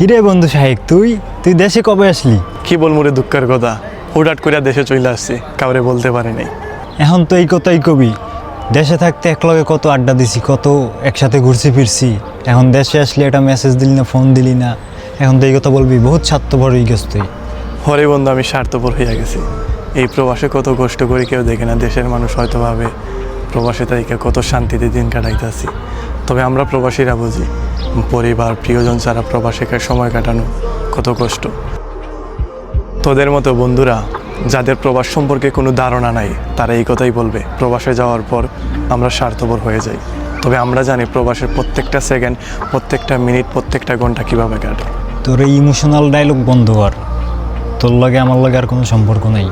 কিরে বন্ধু শাহেক, তুই তুই দেশে কবে আসলি? কি বলবো রে, দুঃখের কথা। হুটহাট করে দেশে চলে আসছি, কাউরে বলতে পারি নাই। এখন তো এই কথাই কবি, দেশে থাকতে একলগে কত আড্ডা দিছি, কত একসাথে ঘুরছি ফিরছি। এখন দেশে আসলে একটা মেসেজ দিলি না, ফোন দিলি না, এখন তো এই কথা বলবি? বহুত স্বার্থপর হয়ে গেছ তুই। হরে বন্ধু, আমি স্বার্থপর হইয়া গেছি। এই প্রবাসে কত কষ্ট করে কেউ দেখে না। দেশের মানুষ হয়তো ভাবে প্রবাসে তাইকে কত শান্তিতে দিন কাটাইতেছি, তবে আমরা প্রবাসীরা বুঝি পরিবার প্রিয়জন ছাড়া প্রবাসে সময় কাটানো কত কষ্ট। তোদের মতো বন্ধুরা যাদের প্রবাস সম্পর্কে কোনো ধারণা নাই, তারা এই কথাই বলবে প্রবাসে যাওয়ার পর আমরা স্বার্থপর হয়ে যাই। তবে আমরা জানি প্রবাসের প্রত্যেকটা সেকেন্ড, প্রত্যেকটা মিনিট, প্রত্যেকটা ঘন্টা কীভাবে কাটে। তোর এই ইমোশনাল ডায়লগ বন্ধ কর, তোর লগে আমার লগে আর কোনো সম্পর্ক নাই।